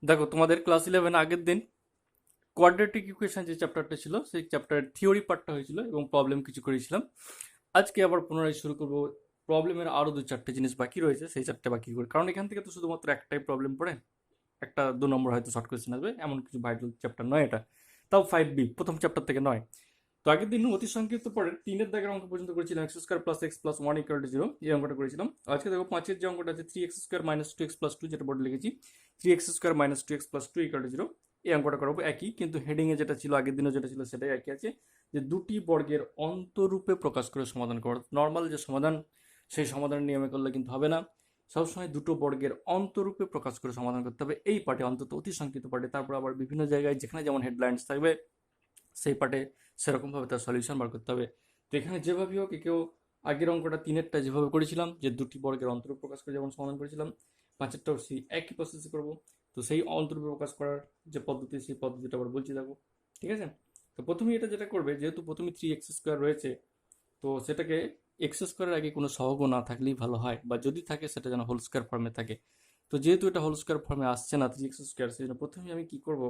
দেখো তোমাদের ক্লাস 11 আগের দিন কোয়াড্রেটিক ইকুয়েশন যে চ্যাপ্টারটা ছিল সেই চ্যাপ্টারের থিওরি পার্টটা হয়েছিল এবং প্রবলেম কিছু করেছিলাম। আজকে আবার পুনরায় শুরু করব। প্রবলেমের আরও দু চারটে জিনিস বাকি রয়েছে, সেই চারটে বাকি করে, কারণ এখান থেকে তো শুধুমাত্র একটাই প্রবলেম পড়ে, একটা 2 নম্বর হয়তো শর্ট কোয়েশ্চেন আসবে, এমন কিছু ভাইটাল চ্যাপ্টার নয় এটা। তাও 5B প্রথম চ্যাপ্টার থেকে নয়। তো আগের দিন অতি সংক্ষিপ্ত পরে 3-এর দাগের অঙ্ক পর্যন্ত করেছিলাম, x square plus x plus one equal to zero, এই অঙ্কটা করেছিলাম। আজকে দেখো 5-এর যে অঙ্কটা আছে 3x square minus 2x plus 2, যেটা বোর্ডে লিখেছি 3x square minus 2x plus 2 equal to zero. এই অঙ্কটা করবো একই, কিন্তু হেডিংয়ে যেটা ছিল আগের দিনও যেটা ছিল সেটাই একই আছে, যে দুটি বর্গের অন্তরূপে প্রকাশ করে সমাধান করো। নর্মাল যে সমাধান সেই সমাধানের নিয়মে করলে কিন্তু হবে না, সবসময় দুটো বর্গের অন্তরূপে প্রকাশ করে সমাধান করতে হবে এই পার্টে, অন্তত অতি সংক্ষিপ্ত পার্টে। তারপর আবার বিভিন্ন জায়গায় যেখানে যেমন হেডলাইন্স থাকবে সেই পার্টে সেরকমভাবে তার সলিউশন বার করতে হবে। তো এখানে যেভাবে হোক কেউ আগের অঙ্কটা 3-এরটা যেভাবে করেছিলাম, যে দুটি বর্গের অন্তরূপ প্রকাশ করে যেমন সমাধান করেছিলাম, 5-এরটাও সেই একই প্রসেসে করবো। তো সেই অন্তরূপে প্রকাশ করার যে পদ্ধতি, সেই পদ্ধতিটা আবার বলছি দেখো, ঠিক আছে? তো প্রথমে এটা যেটা করবে, যেহেতু প্রথমে 3x স্কোয়ার রয়েছে, তো সেটাকে এক্স স্কোয়ারের আগে কোনো সহগ না থাকলেই ভালো হয়, বা যদি থাকে সেটা যেন হোল স্কোয়ার ফর্মে থাকে। তো যেহেতু এটা হোল স্কোয়ার ফর্মে আসছে না 3x স্কোয়ার, সেই জন্য প্রথমে আমি কি করব,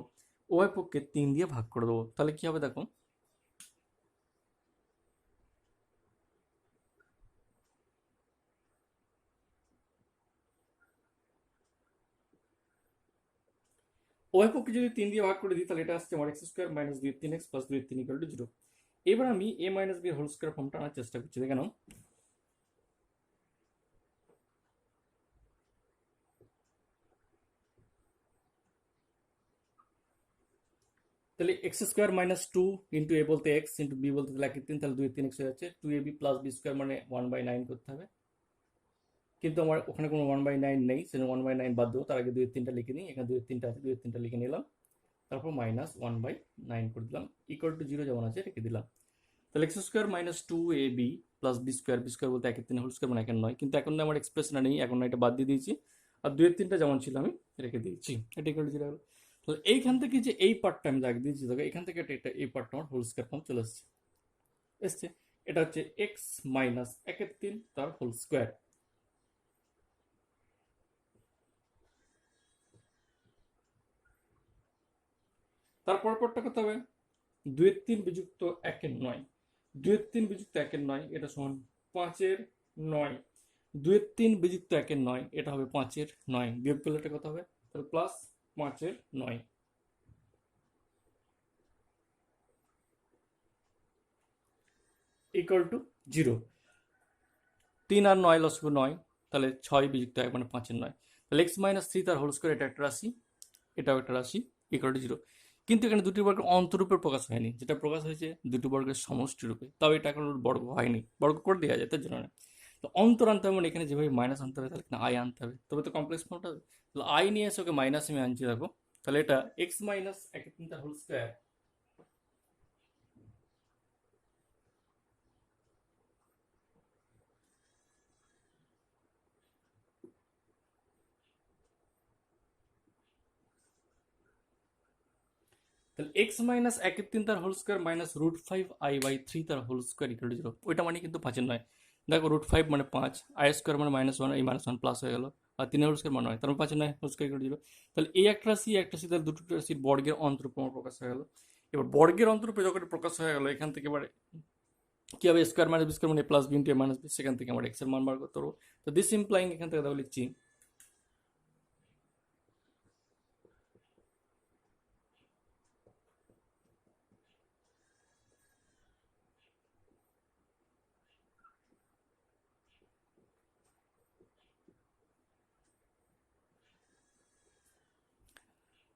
উভয় পক্ষে 3 দিয়ে ভাগ করে দেবো। তাহলে কি হবে দেখো, উভয় পক্ষে যদি 3 দিয়ে ভাগ করে দিই, তাহলে এটা আসছে আমার x square minus 2 3x plus 2 3 equal to zero. এবার আমি a minus b whole square ফর্মটা আনার চেষ্টা করছি, দেখে নাও। তাহলে x square minus 2 into a বলতে এক্স ইন্টু বি বলতে তাহলে 1 3, তাহলে 2 3x হয়ে যাচ্ছে। 2ab প্লাস বি স্কোয়ার মানে 1/9 করতে হবে, কিন্তু আমার ওখানে কোনো 1/9 নেই, সেজন্য 1/9 বাদ দেবো। তার আগে 2 3টা লিখে নিই, এখানে 2 3টা আছে, 2 3টা লিখে নিলাম। তারপর মাইনাস 1/9 করে দিলাম, ইকুয়াল টু জিরো যেমন আছে রেখে দিলাম। তাহলে x square minus 2ab plus b square বলতে 1 3 হোল স্কোয়ার মানে 1 9, কিন্তু এখন আমার এক্সপ্রেশন নেই, এখন এটা বাদ দিয়ে দিয়েছি। আর 2 3টা যেমন ছিল আমি রেখে দিয়েছি, এটা ইকুয়াল টু জিরো হলো। তাহলে এইখান থেকে যে এই পার্টটা আমি দাগ দিয়েছি দেখো, এখান থেকে এটা এই পার্টটা আমার হোল স্কোয়ার ফর্ম চলে এসছে। এটা হচ্ছে এক্স মাইনাস 1/3 তার হোল স্কোয়ার। তারপর পরটা কত হবে, 2-3 বিযুক্ত 1/9, 2-3 বিযুক্ত 1/9 এটা সমান 5/9, 2-3 বিযুক্ত 1/9 এটা হবে 5/9, বিয়োগ করলে এটা কত হবে, তাহলে প্লাস 5/9 ইকুয়াল টু জিরো। 3 আর 9 লসগু 9, তাহলে 6 বিযুক্ত 1 মানে 5/9। তাহলে এক্স মাইনাস 3 তার হোল স্কোয়ার, এটা একটা রাশি, এটাও একটা রাশি, ইকুয়াল টু জিরো। কিন্তু এখানে দুটি বর্গের অন্তরূপে প্রকাশ হয়নি, যেটা প্রকাশ হয়েছে দুটি বর্গের সমষ্টি রূপে, তাও এটা এখন বর্গ হয়নি, বর্গ করে দেওয়া যায় তার জন্য না। তো অন্তর আনতে হবে, মানে এখানে যেভাবে মাইনাস আনতে হবে, তাহলে এখানে আই আনতে হবে, তবে তো কমপ্লেক্স ফর্মটা হবে। তাহলে আই নিয়ে এসে ওকে মাইনাস আমি আনছি দেখো, তাহলে এটা এক্স মাইনাস 1/3 তার হোল স্কোয়ার। তাহলে এক্স মাইনাস 1/3 তার হোল স্কোয়ার মাইনাস √5i/3 তার whole square equal to zero. ওইটা মানে কিন্তু 5/9। দেখো √5 মানে 5, আই স্কোয়ার মানে -1, এই -1 প্লাস হয়ে গেল, আর 3 হোল স্কোয়ার মানে 9, তার মানে 5/9 whole square equal to zero. তাহলে এই একটা রাশি একটা রাশি, তাহলে দুটো রাশির বর্গের অন্তরূপে আমার প্রকাশ হয়ে গেল। এবার বর্গের অন্তরূপে যখন প্রকাশ হয়ে গেল, এখান থেকে এবারে কি হবে, স্কোয়ার মাইনাস বি স্কোয়ার মানে প্লাস বি ইন্টু এ মাইনাস বি, সেখান থেকে আমার এক্স এর মান বার করতে পারবো। তো দিস ইমপ্লাইং, এখান থেকে তাহলে লিখছি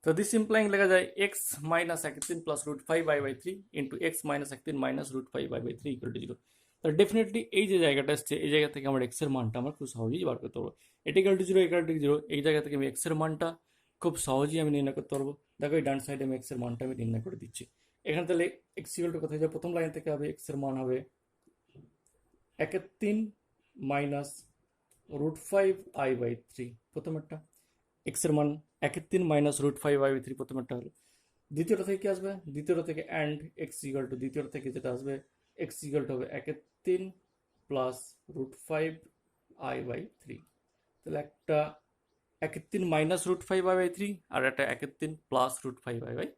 তো দিস ইমপ্লাইং লেখা যায় x minus 1/3 plus √5i/3 into x minus 1/3 minus √5i/3 equal to zero. তাহলে ডেফিনেটলি এই যে জায়গাটা আসছে, এই জায়গা থেকে আমার এক্স এর মানটা আমার খুব সহজেই বার করতে পারবো। এটা equal to zero, equal to zero, এই জায়গা থেকে আমি এক্স এর মানটা খুব সহজেই আমি নির্ণয় করতে পারবো। দেখো এই ডান সাইডে আমি এক্স এর মানটা আমি নির্ণয় করে দিচ্ছি। এখানে তাহলে এক্স ইকুয়াল টু কোথায় যাবে, প্রথম লাইন থেকে হবে এক্স এর মান হবে 1/3 মাইনাস √5i/3, প্রথমেরটা এক্স এর মান 1/3 মাইনাস √5i/3, প্রথমেরটা হলো। দ্বিতীয়টা থেকে কি আসবে, দ্বিতীয়টা থেকে অ্যান্ড এক্স ইকুয়াল টু, দ্বিতীয়টা থেকে যেটা আসবে এক্স ইকুয়াল টু হবে 1/3 প্লাস √5i/3। তাহলে একটা 1/3 মাইনাস রুট 5/3, আর একটা 1/3 প্লাস রুট 5/3।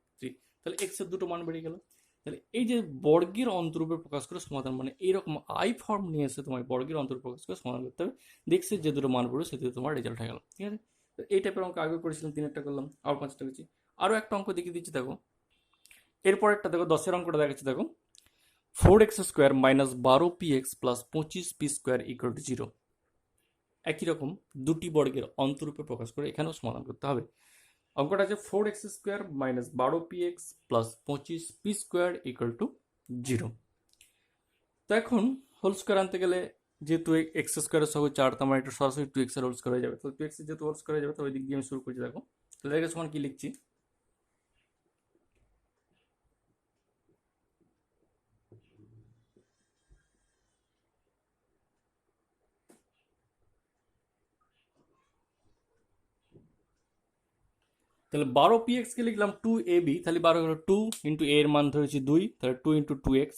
তাহলে এক্স এর দুটো মান বেরিয়ে গেল। তাহলে এই যে বর্গের অন্তরূপে প্রকাশ করে সমাধান, মানে এইরকম আই ফর্ম নিয়ে এসে তোমার বর্গের অন্তরূপে প্রকাশ করে সমাধান করতে হবে। দেখছি যে দুটো মান পড়বে সে দুটো তোমার রেজাল্ট হয়ে গেল। ঠিক আছে, তো এই টাইপের অঙ্ক আগে করেছিলাম, 3টা করলাম, আবার 5টা করছি। আরও একটা অঙ্ক দেখিয়ে দিচ্ছি, দেখো এরপর একটা দেখো 10-এর অঙ্কটা দেখাচ্ছি। দেখো 4x² minus 12px plus 25p² equal to 0। একই রকম দুটি বর্গের অন্তরূপে প্রকাশ করে এখানেও সমাধান করতে হবে। অঙ্কটা আছে 4x² minus 12px plus 25p² equal to 0। তো এখন হোল স্কোয়ার আনতে গেলে যেহেতু x² সহ 4, তো আমার একটা সরাসরি 2x এর হোল স্কোয়ার হয়ে যাবে। তো 2x যেহেতু হোল স্কোয়ার হয়ে যাবে, তো ওই দিক দিয়ে আমি শুরু করছি। দেখো তাহলে এর সমান কি লিখছি, তাহলে 12px কে লিখলাম 2ab, তাহলে 12 হলো 2 ইন্টু a এর মান ধরেছি 2, তাহলে 2 ইন্টু 2x,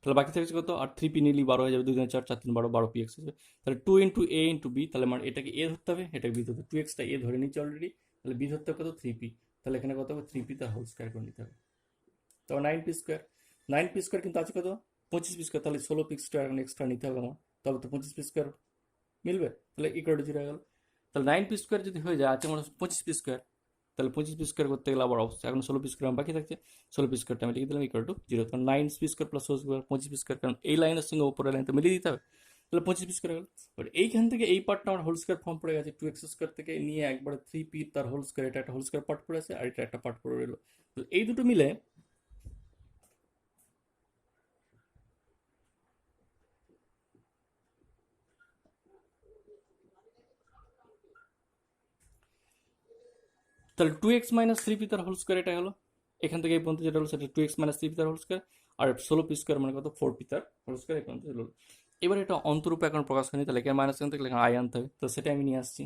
তাহলে বাকি থাকছে কত, আর 3p নিলি 12 হয়ে যাবে, 2 4 4 3 12, 12px হয়ে যাবে। তাহলে 2 ইন্টু a ইন্টু b, তাহলে মানে এটাকে a ধরতে হবে, এটাকে b ধরতে হবে। 2xটা a ধরে নিচ্ছে অলরেডি, তাহলে b ধরতে হবে কত, 3p। তাহলে এখানে কত হবে, 3p তার হোল স্কোয়ার করে নিতে হবে। তারপর 9p², 9p² কিন্তু আছে কত, 25p², তাহলে 16p² এখন এক্সট্রা নিতে হবে আমার, তবে তো 25p² মিলবে, তাহলে ইকুয়াল টু 0 হয়ে গেল। তাহলে 9p² যদি হয়ে যায়, আছে আমার 25p², তাহলে 25p² করতে গেলে আবার অবস্থা, এখন 16p² আমার বাকি থাকছে, 16p² আমি লিখে দিলাম ইকুয়াল টু 0। তখন 9p² প্লাস 25p², কারণ এই লাইনের সঙ্গে উপরের লাইন তো মিলিয়ে দিতে হবে, তাহলে 25p² গেল। বাট এইখান থেকে এই পার্টটা আমার হোল স্কোয়ার ফর্ম পড়ে গেছে, 2x² থেকে নিয়ে একবারে 3p তার হোল স্কোয়ার, এটা একটা হোল স্কোয়ার পার্ট পড়ে আছে, আর এটা একটা পার্ট পড়ে রইলো। তো এই দুটো মিলে তাহলে 2x মাইনাস 3p তার হোল স্কোয়ার এটা হলো, এখান থেকে এই পর্যন্ত যেটা হলো সেটা 2x মাইনাস 3p তার হোল স্কোয়ার, আর 16p² মানে কত, 4p তার হোল স্কোয়ার, এই পর্যন্ত হলো। এবার এটা অন্তরূপে এখন প্রকাশ করিনি, তাহলে এখানে মাইনাস এখান থেকে এখানে আই আনতে হবে, তো সেটা আমি নিয়ে আসছি।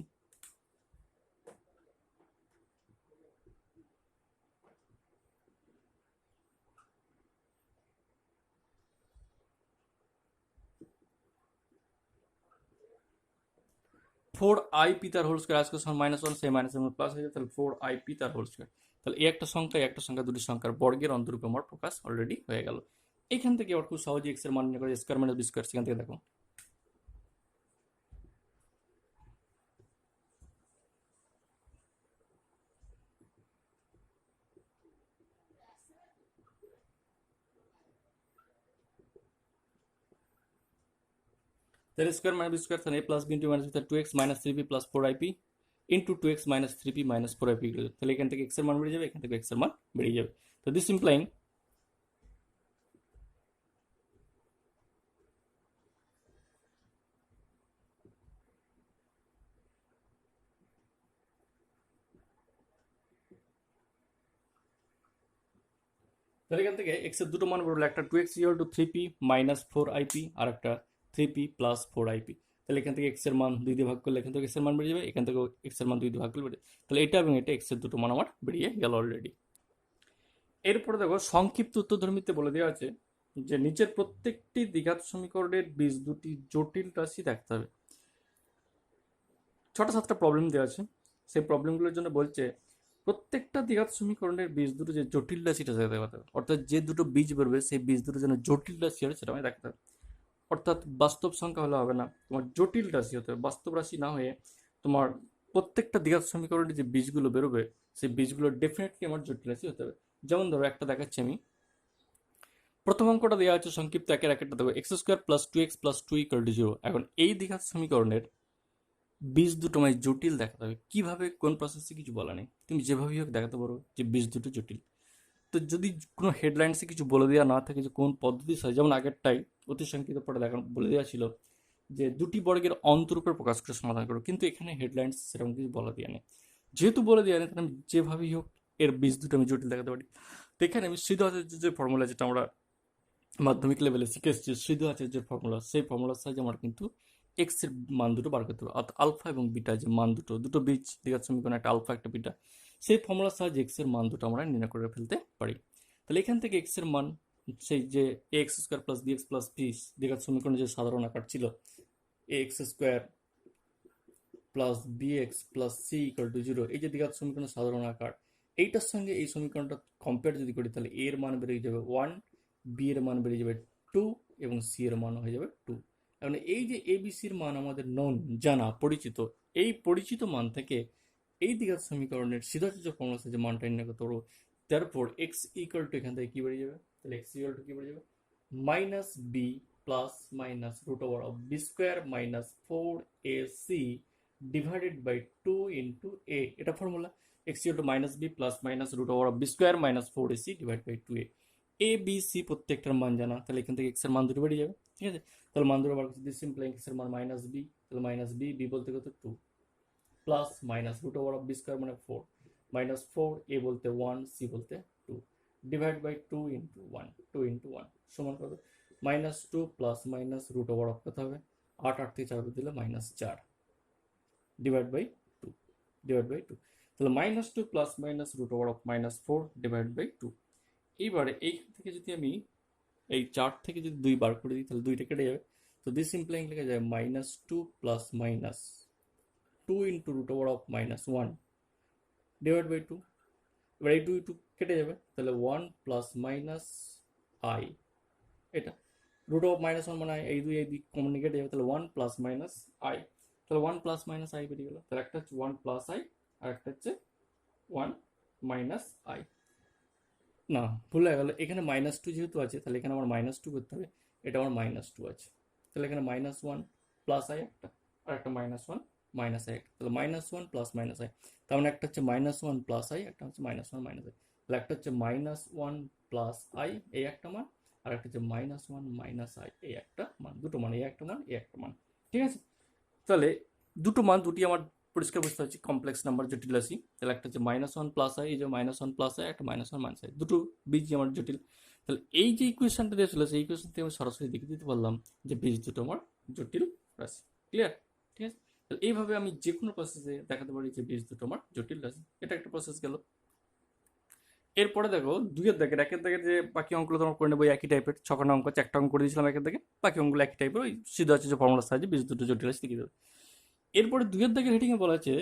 ফোর আই পি তার হোল স্কোয়ার, আজকে সমান -1, সেই মাইনাস প্লাস হয়ে যায়, তাহলে 4ip তার হোল স্কোয়ার। তাহলে এই একটা সংখ্যা, এই একটা সংখ্যা, দুটি সংখ্যার বর্গের অন্তরূপে আমার প্রকাশ অলরেডি হয়ে গেল। এখান থেকে আবার খুব সহজে এক্স এর মান নির্ণয় করে, স্কোয়ার মাইনাস বি স্কোয়ার, সেখান থেকে দেখো তাহলে স্কোয়ার মাইনাস বি স্কোয়ার, তাহলে a plus b into minus b, তাহলে 2x minus 3p plus 4ip into 2x minus 3p minus 4ip, তাহলে এখান থেকে এক্স এর মান বেরিয়ে যাবে, এখান থেকে এক্স এর মান বেরিয়ে যাবে। তো দিস ইমপ্লাইং তাহলে এখান থেকে এক্স এর দুটো মান বেরোলো, একটা 2x equal to 3p minus 4ip, আর একটা 3p প্লাস 4ip। তাহলে এখান থেকে এক্স এর মান 2 দিয়ে ভাগ করলে এখান থেকে এক্স এর মান বেরিয়ে যাবে, এখান থেকে এক্স এর মান 2 দিয়ে ভাগ করলে বেরিয়ে যাবে। তাহলে এটা এবং এটা এক্স এর দুটো মান আমার বেরিয়ে গেল অলরেডি। এরপরে দেখো সংক্ষিপ্ত উত্তরধর্মীতে বলে দেওয়া আছে যে নিচের প্রত্যেকটি দ্বিঘাত সমীকরণের বীজ দুটি জটিল রাশি থাকতে হবে। 6টা-7টা প্রবলেম দেওয়া আছে, সেই প্রবলেমগুলোর জন্য বলছে প্রত্যেকটা দ্বিঘাত সমীকরণের বীজ দুটো যে জটিল রাশিটা দেখাতে হবে, অর্থাৎ যে দুটো বীজ বেরোবে সেই বীজ দুটো যেন জটিল রাশি হয় সেটা আমি দেখাতে হবে। অর্থাৎ বাস্তব সংখ্যা হলে হবে না, তোমার জটিল রাশি হতে হবে, বাস্তব রাশি না হয়ে তোমার প্রত্যেকটা দ্বিঘাত সমীকরণের যে বীজগুলো বেরোবে সেই বীজগুলো ডেফিনেটলি আমার জটিল রাশি হতে হবে। যেমন ধরো একটা দেখাচ্ছি আমি, প্রথম অঙ্কটা দেওয়া আছে সংক্ষিপ্ত একের একটা দেখো x² plus 2x plus 2 equal to 0। এখন এই দ্বিঘাত সমীকরণের বীজ দুটো মানে জটিল দেখাতে হবে, কিভাবে কোন প্রসেসে কিছু বলা নেই, তুমি যেভাবেই হোক দেখাতে পারো যে বীজ দুটো জটিল। তো যদি কোনো হেডলাইন্সে কিছু বলে দেওয়া না থাকে যে কোন পদ্ধতি, যেমন আগেরটাই অতি সংক্ষিপ্ত পড়ে দেখা বলে দেওয়া ছিল যে দুটি বর্গের অন্তরূপে প্রকাশ করে সমাধান করো, কিন্তু এখানে হেডলাইন্স সেরকম কিছু বলা দেওয়া নেই। যেহেতু বলে দেওয়া নেই, তাহলে আমি যেভাবেই হোক এর বীজ দুটো আমি জটিল দেখাতে পারি। তো এখানে আমি সিদ্ধ আচার্যের যে ফর্মুলা, যেটা আমরা মাধ্যমিক লেভেলে শিখে এসেছি, সিদ্ধ আচার্যের ফর্মুলা, সেই ফর্মুলার সাহায্যে আমার কিন্তু এক্স এর মান দুটো বার করতে হবে, অর্থাৎ আলফা এবং বিটা যে মান দুটো, দুটো বীজ দ্বিঘাত সমীকরণ, একটা আলফা একটা বিটা, সেই ফর্মুলার সাহায্যে এক্স এর মান দুটো আমরা নির্ণয় করে ফেলতে পারি। তাহলে এখান থেকে এক্স এর মান, সেই যে ax² plus bx plus p দ্বিঘাত সমীকরণের যে সাধারণ আকার ছিল ax² plus b x plus c equal to zero, এই যে দ্বিঘাত সমীকরণের সাধারণ আকার, এইটার সঙ্গে এই সমীকরণটা কম্পেয়ার যদি করি তাহলে এর মান বেরিয়ে যাবে 1, বি এর মান বেরিয়ে যাবে 2 এবং সি এর মান হয়ে যাবে 2। এখন এই যে এবিসির মান আমাদের নন, জানা, পরিচিত, এই পরিচিত মান থেকে এই দ্বিঘাত সমীকরণের সিধাসোজা ফর্মুলা যে মানটা নির্ণয় করতে পারবো। তারপর এক্স ইকুয়াল টু এখান থেকে কি বেরিয়ে যাবে, তাহলে এক্স ইকুয়াল টু কি বেরিয়ে যাবে, minus b plus minus root over of b square minus 4ac divided by 2 into a, এটা formula. X equal to minus b plus minus root over of b square minus 4ac divide by 2a। A b c প্রত্যেকটার মান জানা, তাহলে এখান থেকে x এর মান দুটো বেরিয়ে যাবে, ঠিক আছে। তাহলে মান দুটো বার করতে সিম্পল, এক্স এর মান মাইনাস বি, তাহলে মাইনাস বি, বি বলতে কত 2, plus minus root over of b square মানে 4 মাইনাস 4, এ বলতে 1, সি বলতে 2, ডিভাইড বাই 2 ইন্টু 1, 2 ইন্টু 1 সমান কত, minus 2 plus minus root over of কত হবে, 8, 8 থেকে 4 দিলে minus 4, divide by 2, divide by 2, তাহলে minus 2 plus minus root over of minus 4 divide by 2। এইবারে এইখান থেকে যদি আমি এই 4 থেকে যদি 2 বার করে দিই তাহলে 2টা কেটে যাবে, তো দিস ইমপ্লাইং লেখা যায় minus 2 plus minus 2 into root over of minus 1 divide by 2। এবার এই 2 কেটে যাবে, তাহলে 1 প্লাস মাইনাস আই, এটা রুট অফ মাইনাস 1 মানে এই দুই কমন কেটে যাবে, তাহলে 1 প্লাস মাইনাস আই, তাহলে 1 প্লাস মাইনাস আই বেরিয়ে গেল। তাহলে একটা হচ্ছে 1 প্লাস আই আর একটা হচ্ছে 1 মাইনাস আই। না, ভুল হয়ে গেল, এখানে মাইনাস 2 যেহেতু আছে তাহলে এখানে আমার মাইনাস 2 করতে হবে, এটা আমার মাইনাস 2 আছে, তাহলে এখানে মাইনাস 1 প্লাস আই একটা আর একটা মাইনাস 1 মাইনাস আই একটা, তাহলে মাইনাস 1 প্লাস মাইনাস আই, তার মানে একটা হচ্ছে মাইনাস 1 প্লাস আই, একটা হচ্ছে মাইনাস 1 মাইনাস আই, তাহলে একটা হচ্ছে মাইনাস 1 প্লাস আই এই একটা মান, আর একটা হচ্ছে মাইনাস 1 মাইনাস আই এই একটা মান, দুটো মান, এই একটা মান এই একটা মান, ঠিক আছে। তাহলে দুটো মান দুটি আমার পরিষ্কার বুঝতে পারছি কমপ্লেক্স নাম্বার জটিল রাশি, তাহলে একটা হচ্ছে মাইনাস 1 প্লাস আই, এই যে মাইনাস 1 প্লাস আই, একটা মাইনাস 1 মাইনাস আই, দুটো বীজ আমার জটিল। তাহলে এই যে ইকুয়েশনটা দিয়ে চলেছে এই ইকুয়েশন থেকে আমি সরাসরি দেখে দিতে পারলাম যে বীজ দুটো আমার জটিল রাশি, ক্লিয়ার, ঠিক আছে। তাহলে এইভাবে আমি যে কোনো প্রসেসে দেখাতে পারি যে বীজ দুটো আমার জটিল রাশি, এটা একটা প্রসেস গেল। এরপরে দেখো দুইয়ের দাগের, একের দাগের যে বাকি অঙ্কগুলো তোমার করে নেবো একই টাইপের, ছখানা অঙ্ক আছে, একটা অঙ্ক করে দিয়েছিলাম একের দাগে, বাকি অঙ্কগুলো একই টাইপের, ওই সিধা আছে যে ফর্মুলার সাহায্যে বীজ দুটো জটিল রাশি লিখে দেবে। এরপরে দুইয়ের দাগের হেডিংয়ে বলা আছে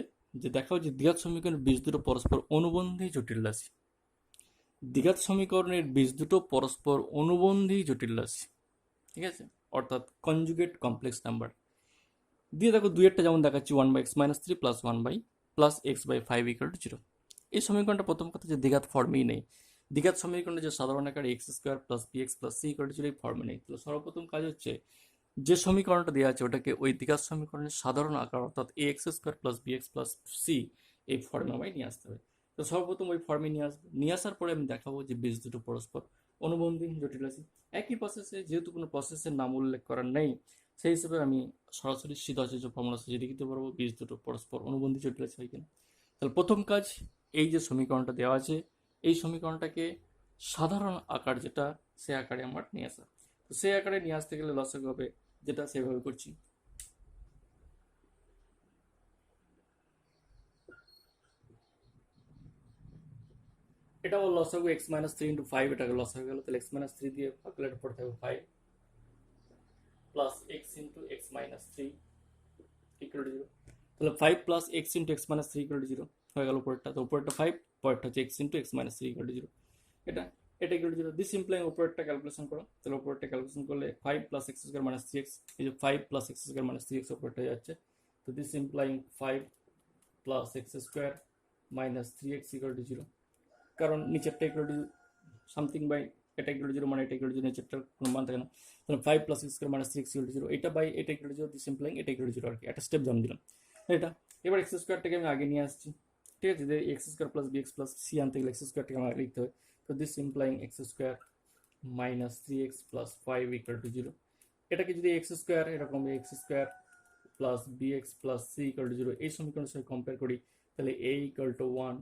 যে দেখাও যে দ্বিঘাত সমীকরণের বীজ দুটো পরস্পর অনুবন্ধী জটিল রাশি, দ্বিঘাত সমীকরণের বীজ দুটো পরস্পর অনুবন্ধী জটিল রাশি, ঠিক আছে, অর্থাৎ কনজুগেট কমপ্লেক্স নাম্বার। দিয়ে দেখো দুইয়েরটা যেমন দেখাচ্ছি 1/x-3 plus 1/x/5 equal to 0। এই সমীকরণটা প্রথম কথা যে দ্বিঘাত ফর্মেই নেই, দ্বিঘাত সমীকরণে যে সাধারণ আকারে x square plus b x plus c equal to 0 এই ফর্মে নেই। তাহলে সর্বপ্রথম কাজ হচ্ছে যে সমীকরণটা দেওয়া আছে ওটাকে ওই দ্বিঘাত সমীকরণের সাধারণ আকার অর্থাৎ a x square plus b x plus c এই ফর্মে আমায় নিয়ে আসতে হবে। তো সর্বপ্রথম ওই ফর্মে নিয়ে আসবো, নিয়ে আসার পরে আমি দেখাবো যে বীজ দুটো পরস্পর অনুবন্ধী জটিল রাশি। একই প্রসেসে যেহেতু কোনো প্রসেসের নাম উল্লেখ করার নেই সেই হিসেবে আমি সরাসরি সিধাসোজা ফর্মুলা সাজিয়ে লিখতে পারবো বীজ দুটো পরস্পর অনুবন্ধী জটিল রাশি হয় কিনা। তাহলে প্রথম কাজ, এই যে সমীকরণটা দেওয়া আছে এই সমীকরণটাকে সাধারণ আকার যেটা সে আকারে আমার নিয়ে আসা। তো সেই আকারে নিয়ে আসতে গেলে লসাগু হবে যেটা, সেভাবে করছি। এটা হলো লসাগু x-3 × 5, এটাকে লসাগু গেল, তাহলে x-3 দিয়ে ক্যালকুলেটর পড়তে হবে 5 plus x × x-3 equal to 0। তাহলে 5 plus x × x-3 equal to 0 হয়ে গেল উপরেরটা, তো উপরেরটা 5, পরেরটা হচ্ছে x × x-3 ইকুয়াল টু 0, এটা এটা ইকুয়াল টু 0। দিস ইমপ্লাই উপরেরটা ক্যালকুলেশন করো, তাহলে উপরেরটা ক্যালকুলেশন করলে 5 plus x square minus 3x, এই যে 5 plus x square minus 3x উপরেরটা যাচ্ছে, তো this ইমপ্লাইং 5 plus x square minus 3x equal to 0, কারণ নিচেরটা ইকুয়াল টু সামথিং বাই এটা ইকুয়াল টু 0 মানে এটা ইকুয়াল টু 0, নিচেরটার কোনো মান থাকে না। তাহলে 5 plus x square minus 3x equal to 0, এটা বাই এটা ইকুয়াল টু 0, দিস ইমপ্লাইং এটা ইকুয়াল টু 0 আর কি, একটা স্টেপ জান দিলাম এটা। এবার x স্কয়ারটাকে আমি আগে নিয়ে আসছি, ঠিক আছে, যে x square plus bx plus c আনতে গেলে x স্কয়ারটাকে আমার লিখতে হবে, তো this ইমপ্লাইং x square minus 3x plus 5 equal to 0। এটাকে যদি x স্কয়ার এরকম x square plus bx plus c equal to 0 এই সমীকরণের সাথে কম্পেয়ার করি, তাহলে a equal to 1,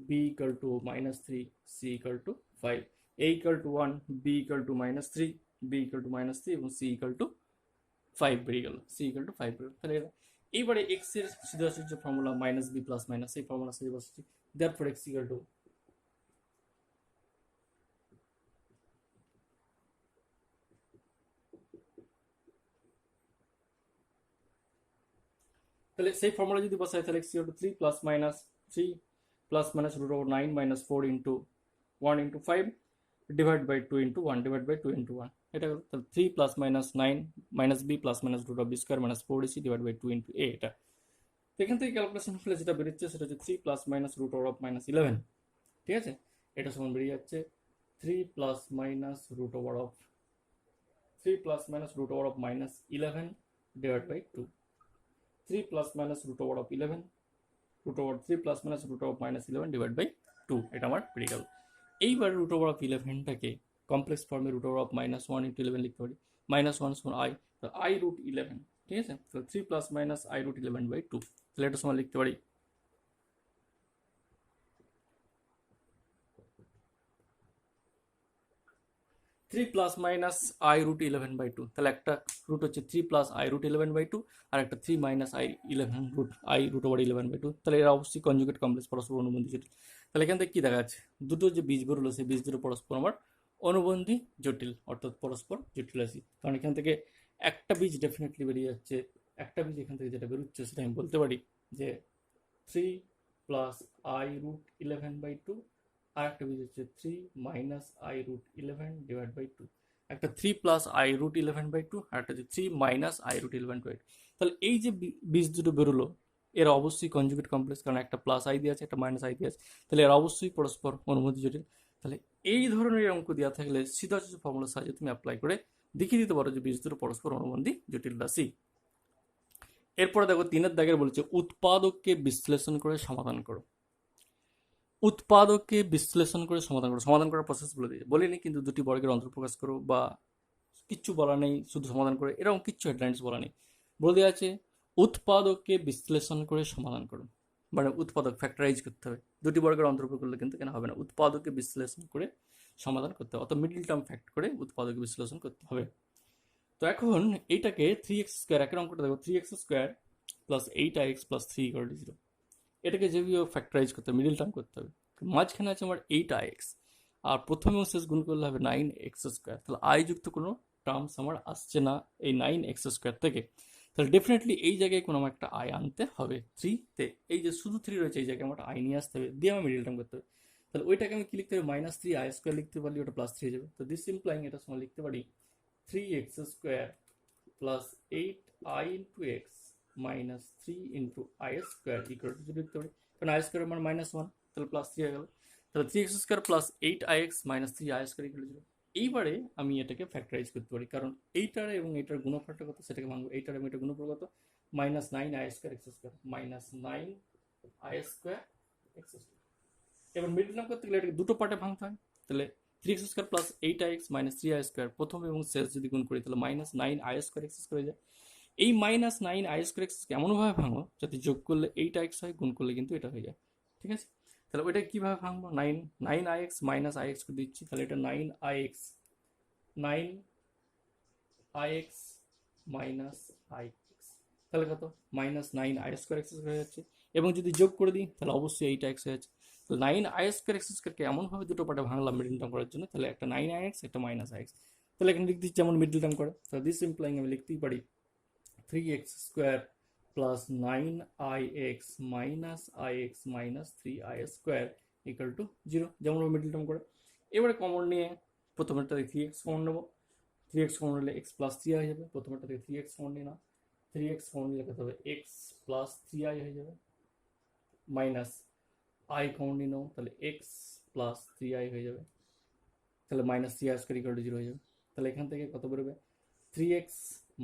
b equal to minus 3, c equal to 5, a equal to 1, b equal to minus 3, b equal to minus 3 এবং c equal to 5 বেরিয়ে গেল, c equal to 5 বেরিয়ে গেল। তাহলে এইবারে x এর সিধাসোজা যে formula minus b plus minus এই ফর্মুলা সাথে বসছি, দেয়ারফর x ইকুয়াল টু, তাহলে সেই ফর্মুলা যদি বসাই তাহলে x equal to 3 plus minus 3 plus minus root over 9 minus 4 into 1 into 5 divide by 2 into 1 divide by 2 into 1, এটা হলো তাহলে 3 plus minus 9 minus b plus minus root of b square minus 4ac divide by 2 into a। এটা তো এখান থেকে calculation করলে যেটা বেরোচ্ছে সেটা হচ্ছে 3 plus minus root over of minus 11, ঠিক আছে। এটা সমান বেরিয়ে যাচ্ছে 3 plus minus root over of 3 plus minus root over of minus 11 divide by 2, 3 plus minus root over of 11 root over 3 plus minus root over minus 11 divide by 2, এটা আমার বেরিয়ে গেল। এইবার রুট ওভার অফ 11টাকে কমপ্লেক্স ফর্মে root over of minus 1 into 11 লিখতে পারি, minus 1 সমান আই, তো আই রুট 11, ঠিক আছে। তো 3 plus minus i root 11 by 2, তাহলে এটা সমান লিখতে পারি 3 plus minus i root 11 by 2, তাহলে একটা রুট হচ্ছে 3 প্লাস আই রুট 11 বাই 2 আর একটা 3 minus i 11 root i root over 11 by 2, তাহলে এরা অবশ্যই কনজুগেট কমপ্লেক্স পরস্পর অনুবন্ধী জটিল। তাহলে এখান থেকে কী দেখা যাচ্ছে, দুটো যে বীজ বেরোলো সেই বীজ দুটো পরস্পর আমার অনুবন্ধী জটিল, অর্থাৎ পরস্পর জটিল রাশি। কারণ এখান থেকে একটা বীজ ডেফিনেটলি বেরিয়ে যাচ্ছে, একটা বীজ এখান থেকে যেটা বেরোচ্ছে সেটা আমি বলতে পারি যে 3 প্লাস আই রুট 11 বাই 2 আর একটা বীজ হচ্ছে 3 minus i root 11 divide by 2, একটা 3 প্লাস আই রুট 11 বাই 2 আর একটা হচ্ছে 3 মাইনাস আই রুট 11 বাই 2। তাহলে এই যে বীজ দুটো বেরোলো এরা অবশ্যই কনজুগেট কমপ্লেক্স, কারণ একটা প্লাস আই দিয়ে আছে একটা মাইনাস আই দিয়ে আছে, তাহলে এরা অবশ্যই পরস্পর অনুবন্ধী জটিল। তাহলে এই ধরনের অঙ্ক দেওয়া থাকলে সিধা ফর্মুলার সাহায্যে তুমি অ্যাপ্লাই করে দেখিয়ে দিতে পারো যে বীজ দুটো পরস্পর অনুবন্ধী জটিল রাশি। এরপরে দেখো 3 দাগের বলেছে উৎপাদককে বিশ্লেষণ করে সমাধান করো। উৎপাদককে বিশ্লেষণ করে সমাধান করো, সমাধান করার প্রসেস বলে দিয়েছে, বলিনি কিন্তু দুটি বর্গের অন্তর্প্রকাশ করো বা কিচ্ছু বলা নেই, শুধু সমাধান করে, এরকম কিচ্ছু হেডলাইন্স বলা নেই। বলে দেওয়া আছে উৎপাদককে বিশ্লেষণ করে সমাধান করো, মানে উৎপাদক ফ্যাক্টরাইজ করতে হবে, দুটি বর্গের অন্তর্ভুক্ত করলে কিন্তু কেন হবে না, উৎপাদককে বিশ্লেষণ করে সমাধান করতে হবে, অত মিডল টার্ম ফ্যাক্ট করে উৎপাদককে বিশ্লেষণ করতে হবে। তো এখন এইটাকে 3x স্কোয়ার, একের অঙ্কটা দেখো 3x square plus 8x plus 3 equal to 0, এটাকে যেভাবে ফ্যাক্টরাইজ করতে হবে মিডল টার্ম করতে হবে। মাঝখানে আছে আমার 8x আর প্রথমে শেষ গুণ করলে হবে 9x স্কোয়ার, তাহলে আই যুক্ত কোনো টার্মস আমার আসছে না এই 9x স্কোয়ার থেকে, তাহলে ডেফিনেটলি এই জায়গায় কোনো আমার একটা আই আনতে হবে 3-তে, এই যে শুধু 3 রয়েছে এই জায়গায় আমার আই নিয়ে আসতে হবে, দিয়ে আমার মিডল টার্ম করতে হবে। তাহলে ওইটাকে আমি কি লিখতে হবে, মাইনাস 3 আই স্কোয়ার লিখতে পারলে ওটা প্লাস 3 হয়ে যাবে। তো দিস ইমপ্লাইং এটা সময় লিখতে পারি 3x square plus 8i into x minus 3 into I square equal to 0 লিখতে পারি, কারণ আই স্কোয়ার আমার -1, তাহলে প্লাস 3 হয়ে গেল। তাহলে 3x square plus 8ix minus 3i square equal to 0। এইবারে আমি এটাকে ফ্যাক্টরাইজ করতে পারি, কারণ এইটার এবং এইটার গুণফলটা কত সেটাকে ভাঙবো, এইটার এবং এইটার গুণফল কত, -9i square x square minus 9i square x square. এবার মিডল টার্ম করতে গেলে এটাকে দুটো পার্টে ভাঙতে হয়, তাহলে 3x square plus 8ix minus 3i square প্রথম এবং শেষ যদি গুণ করি তাহলে -9i স্কোয়ার এক্স স্কোয়ার হয়ে যায়। এই -9i স্কোয়ার এক্স এমনভাবে ভাঙো যাতে যোগ করলে 8ix হয়, গুণ করলে কিন্তু এটা হয়ে যায়, ঠিক আছে। তাহলে ওইটা কীভাবে ভাঙবো, 9ix মাইনাস ix করে দিচ্ছি, তাহলে এটা 9ix মাইনাস ix, তাহলে কত -9i স্কোয়ার এক্স স্কোয়ার হয়ে যাচ্ছে, এবং যদি যোগ করে দিই তাহলে অবশ্যই 8ix হয়ে যাচ্ছে। তো 9i স্কোয়ার এক্স স্কোয়ারকে এমনভাবে দুটো পার্টে ভাঙলাম মিডল টার্ম করার জন্য, তাহলে একটা 9ix একটা -ix, তাহলে এখানে লিখতে যেমন মিডল টার্ম করে, তাহলে দিস ইমপ্লাইং আমি লিখতেই পারি 3x square plus 9ix minus ix minus 3i square equal to 0, যেমন মিডল টার্ম করে। এবারে কমন নিয়ে প্রথমেরটা থেকে 3x কমন নেবো, 3x কমন নিলে x প্লাস 3i হয়ে যাবে, প্রথমেরটা থেকে 3x কমন নিই না, 3x কমন নিলে কত হবে x প্লাস 3i হয়ে যাবে, মাইনাস i কমন নিয়ে নেবো তাহলে x প্লাস 3i হয়ে যাবে, তাহলে minus 3i square equal to 0 হয়ে যাবে। তাহলে এখান থেকে কত বেরোবে 3x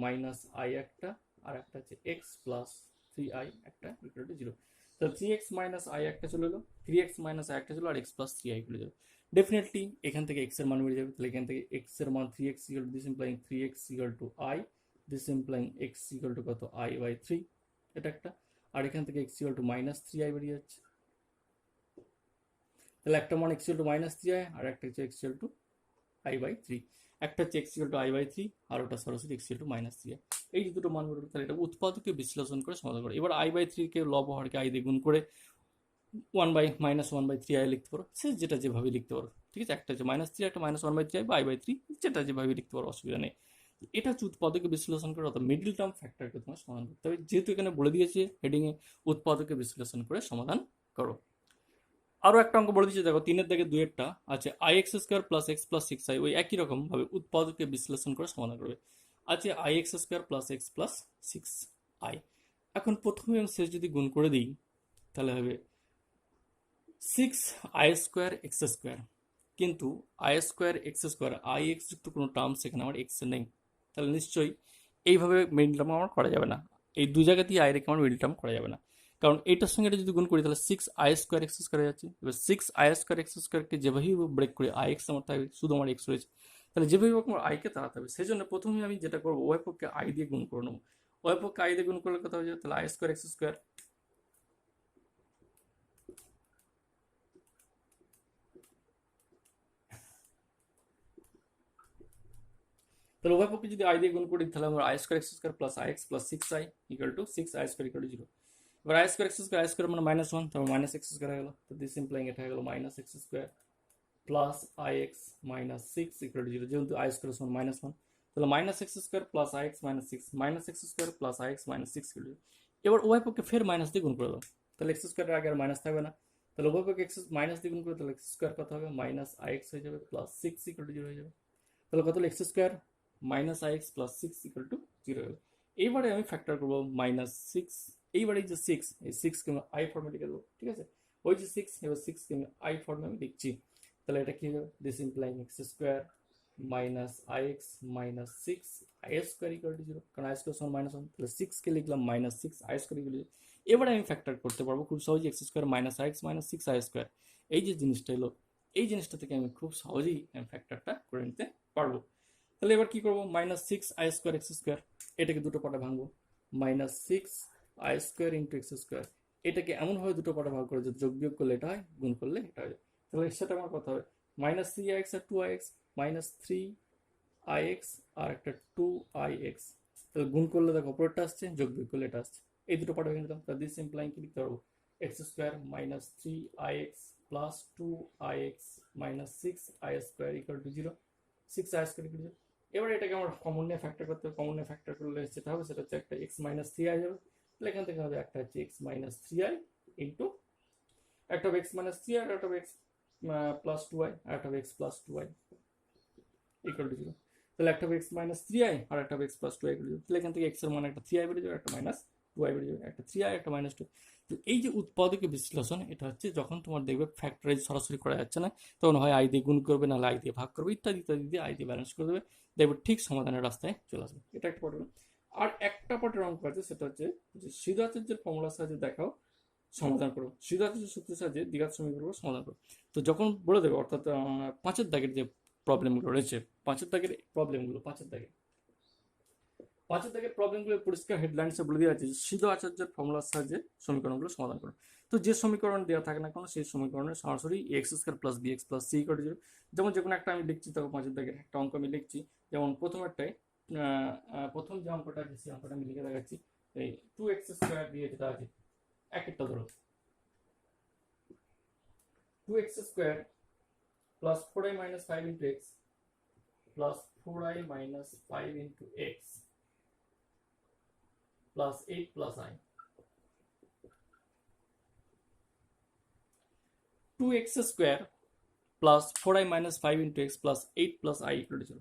মাইনাস i একটা আর একটা হচ্ছে x প্লাস 3i একটা ইকুয়াল টু 0, তাহলে 3x মাইনাস i একটা চলে এলো, 3x মাইনাস i একটা চলো আর x প্লাস 3i চলে যাবে। ডেফিনেটলি এখান থেকে x এর মান বেরিয়ে যাবে, তাহলে এখান থেকে x এর মান 3x equal to this ইমপ্লাইং 3x equal to i, this ইমপ্লাইং x equal two কত i বাই 3, এটা একটা, আর এখান থেকে x equal to minus 3i বেরিয়ে যাচ্ছে, তাহলে একটা মান x equal to minus 3i আর একটা হচ্ছে x equal to i by 3, একটা হচ্ছে x equal to i by 3 আর ওটা সরাসরি x equal to minus 3i, এই যে দুটো মান বেরোবে তাহলে এটা উৎপাদককে বিশ্লেষণ করে সমাধান করে। এবার i বাই 3 কে লব হরকে i দিয়ে গুণ করে 1/-1/3i লিখতে পারো, সে যেটা যেভাবে লিখতে পারো, ঠিক আছে, একটা হচ্ছে -3 একটা -1/3i বা i বাই 3 যেটা যেভাবে লিখতে পারো অসুবিধা নেই। এটা হচ্ছে উৎপাদকে বিশ্লেষণ করে অর্থাৎ মিডল টার্ম ফ্যাক্টরকে তোমার সমাধান করতে হবে, যেহেতু এখানে বলে দিয়েছে হেডিংয়ে উৎপাদকে বিশ্লেষণ করে সমাধান করো। আরও একটা অঙ্ক বলে দিচ্ছি, দেখো 3-এর দাগে 2-এরটা আছে i x² + x + 6i, ওই একই রকম ভাবে উৎপাদকে বিশ্লেষণ করে সমাধান করবে। আছে i x² + x + 6i। এখন প্রথমে এবং শেষ যদি গুণ করে দিই তাহলে হবে 6i² x², কিন্তু i² x², ix যুক্ত কোনো টার্ম সেখানে আমার x নেই, তাহলে নিশ্চয়ই এইভাবে মিডল টার্ম আমার করা যাবে না, এই দু জায়গা দিয়ে আই রেখে আমার মিডল টার্ম করা যাবে না, কারণ এইটার সঙ্গে এটা যদি গুণ করি তাহলে 6i² x² হয়ে যাচ্ছে। এবার 6i² x²কে যেভাবেই ব্রেক করে ix আমার থাকবে, শুধু আমার x রয়েছে, তাহলে যেভাবে হোক আমার আইকে তাড়াতে হবে, সেই জন্য প্রথমে আমি যেটা করবো ওয়াই পক্ষে আই দিয়ে গুণ করে নেবো। ওয়াই পক্ষে আই দিয়ে গুণ করলে কথা হয়ে যাবে, তাহলে i² x², তাহলে উভয় পক্ষে যদি আই দিয়ে গুণ করি তাহলে আমরা i² x² + ix + 6i = 6i² = 0। এবার i² x² i² মানে -1, তারপর -x² হয়ে গেল, তো দিস ইমপ্লাইং এটা হয়ে গেল -x² + ix - 6 = 0, যেহেতু i² সমান -1, তাহলে -x² + ix - 6 -x² + ix - 6 = 0। এবার উভয় পক্ষে ফের মাইনাস দিয়ে গুণ করে দাও, তাহলে x² এর আগে আর মাইনাস থাকবে না, তাহলে উভয় পক্ষে মাইনাস দিয়ে গুণ করে তাহলে x² কত হবে -ix হয়ে যাবে + 6 = 0 হয়ে যাবে, তাহলে কত হলো x² -ix + 6 = 0 হলো। এইবারে আমি ফ্যাক্টর করবো -6, এইবারে এই যে 6, এই 6 কে আমি আই ফর্মে লিখে দেবো, ঠিক আছে, ওই যে 6, এবার 6 কে আমি আই ফর্মে আমি লিখছি, তাহলে এটা কি হবে, দিস ইমপ্লাইং x² - ix - 6 i² = 0, কারণ i² সমান -1, তাহলে 6 কে লিখলাম -6 i² = 0। এবারে আমি ফ্যাক্টর করতে পারবো খুব সহজেই x² - ix - 6 i², এই যে জিনিসটা এলো, এই জিনিসটা থেকে আমি খুব সহজেই ফ্যাক্টরটা করে নিতে পারবো। তাহলে এবার কি করবো, -6i² x², এটাকে দুটো পার্টে ভাঙবো, -6i² × x², এটাকে এমনভাবে দুটো পার্টে ভাগ করে যে যোগ বিয়োগ করলে এটা হয়, গুণ করলে এটা হয়, তাহলে এর সাথে আমার কথা হবে -3ix আর 2ix, -3ix আর একটা 2ix, তাহলে গুণ করলে দেখো অপরেরটা আসছে, যোগ বিয়োগ করলে এটা আসছে, এই দুটো পার্টে ভেঙে নিতাম, তাহলে দিস ইমপ্লাইং কি লিখতে পারবো, x² - 3ix + 2ix - 6i² = 0, 6i² = 0। এবার এটাকে আমার কমন নিয়ে ফ্যাক্টর করতে হবে, কমন নিয়ে ফ্যাক্টর করলে যেটা হবে সেটা হচ্ছে একটা x - 3i যাবে, তাহলে এখান থেকে হবে একটা হচ্ছে x - 3i ইন্টু একটা হবে x - 3i আর একটা হবে x + 2i আর একটা হবে x + 2i = 0, তাহলে একটা হবে x - 3i আর একটা হবে x + 2i = 0, তাহলে এখান থেকে x এর মান একটা 3i বেরিয়ে যাবে, একটা -2i বেরিয়ে যাবে, একটা 3i একটা -2। তো এই যে উৎপাদকে বিশ্লেষণ, এটা হচ্ছে যখন তোমার দেখবে ফ্যাক্টরাইজ সরাসরি করা যাচ্ছে না, তখন হয় আই দিয়ে গুণ করবে, নাহলে আই দিয়ে ভাগ করবে, ইত্যাদি ইত্যাদি দিয়ে আই দিয়ে ব্যালেন্স করে দেবে, দেখবে ঠিক সমাধানের রাস্তায় চলে আসবে। এটা একটা পার্ট। আর একটা পার্টের অঙ্ক আছে, সেটা হচ্ছে যে সিদ্ধাচার্যের ফর্মুলার সাহায্যে দেখাও সমাধান করো, সিদ্ধাচার্য সূত্রের সাহায্যে দ্বিঘাত সমীকরণ সমাধান করো। তো যখন বলে দেবে, অর্থাৎ 5-এর দাগের যে প্রবলেমগুলো রয়েছে, 5-এর দাগের প্রবলেমগুলো, 5-এর প্রবলেমগুলো পরিষ্কার হেডলাইন্সে বলে দেওয়া আছে, সিধু আচার্যের ফর্মুলার সাহায্যে সমীকরণগুলো সমাধান করো। তো যে সমীকরণ দেওয়া থাকে না কেন, সেই সমীকরণের সরাসরি x² + bx + c = 0। যেমন যে কোনো একটা আমি লিখছি, তখন 5-এর দাগের একটা অঙ্ক আমি লিখছি, যেমন প্রথমেরটাই প্রথম যে অঙ্কটা আছে সেই অঙ্কটা আমি লিখে দেখাচ্ছি, এই 2x² দিয়ে যেটা আছে, এক একটা ধরো 2x² + 4i - 5 × x + 4i - 5 × x + 8 + i, 2x² + 4i - 5 × x + 8 + i = 0।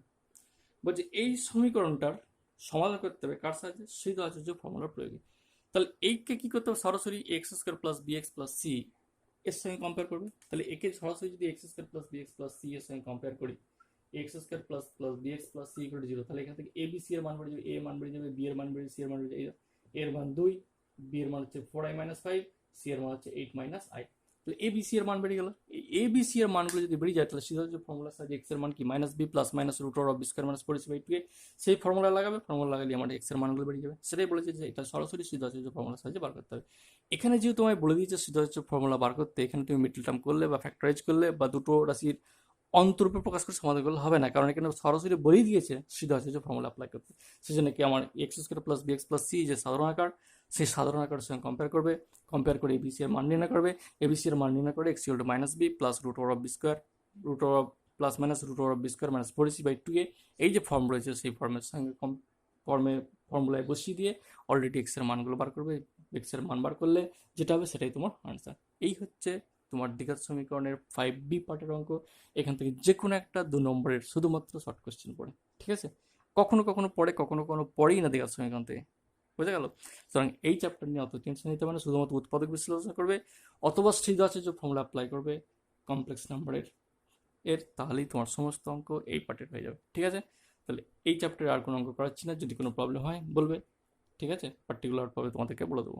বলছে এই সমীকরণটার সমাধান করতে হবে কার সাহায্যে, সিধু আচার্য ফর্মুলার প্রয়োগে। তাহলে এইকে কি করতে হবে, সরাসরি x² + bx + c এর সঙ্গে কম্পেয়ার করবে, তাহলে একে সরাসরি যদি x² + bx + c এর সঙ্গে কম্পেয়ার করি, x² + bx + c = 0, তাহলে এখান থেকে a b c এর মান বেড়ে যাবে, a এর মান বেড়ে যাবে, b এর মান বেড়ে যাবে, c এর মান বেড়ে যাবে, a এর মান 2, b এর মান হচ্ছে 4i - 5, c এর মান হচ্ছে 8 - i, তাহলে a b c এর মান বেড়ে গেল। এই a b c এর মানগুলো যদি বেড়ে যায়, তাহলে সিধা যে ফর্মুলার সাহায্যে x এর মান কি -b + -√b² - 4ac/2a, সেই ফর্মুলা লাগাবে, ফর্মুলা লাগালে আমাদের x এর মানগুলো বেড়ে যাবে। সেটাই বলেছে যে এটা সরাসরি সিধা যে ফর্মুলার সাহায্যে বার করতে হবে। এখানে যেহেতু তোমায় বলে দিয়েছে সিধা ফর্মুলা বার করতে, এখানে তুমি মিডল টার্ম করলে বা ফ্যাক্টরাইজ করলে বা দুটো রাশির অন্তরূপে প্রকাশ করে সমাধান করলে হবে না, কারণ এখানে সরাসরি বলেই দিয়েছে সিধা যে ফর্মুলা অ্যাপ্লাই করতে। সেজন্য কি আমার x² + bx + c যে সাধারণ আকার, সেই সাধারণ আকারের সঙ্গে কম্পেয়ার করবে, কম্পেয়ার করে এবিসি এর মান নির্ণয় করবে, এবিসি এর মান নির্ণয় করে x = -b + √b², plus minus root over b square minus 4ac/2a, এই যে ফর্ম রয়েছে সেই ফর্মের সঙ্গে ফর্মুলায় বসিয়ে দিয়ে অলরেডি এক্স এর মানগুলো বার করবে। এক্স এর মান বার করলে যেটা হবে সেটাই তোমার আনসার। এই হচ্ছে তোমার দ্বিঘাত সমীকরণের 5b পার্টের অঙ্ক। এখান থেকে যে কোনো একটা 2 নম্বরের শুধুমাত্র শর্ট কোশ্চেন পড়ে, ঠিক আছে? কখনো কখনো পড়ে, কখনো কখনো পড়েই না দ্বিঘাত সমীকরণ থেকে, বুঝে গেল? সুতরাং এই চ্যাপ্টার নিয়ে অত টেনশন নিতে পারে না, শুধুমাত্র উৎপাদক বিশ্লেষণ করবে অথবা যে ফর্মুলা অ্যাপ্লাই করবে কমপ্লেক্স নাম্বারের তাহলেই তোমার সমস্ত অঙ্ক এই পার্টের হয়ে যাবে, ঠিক আছে? তাহলে এই চ্যাপ্টারে আর কোনো অঙ্ক করাচ্ছি না, যদি কোনো প্রবলেম হয় বলবে, ঠিক আছে? পার্টিকুলারভাবে তোমাদেরকে বলে দেবো।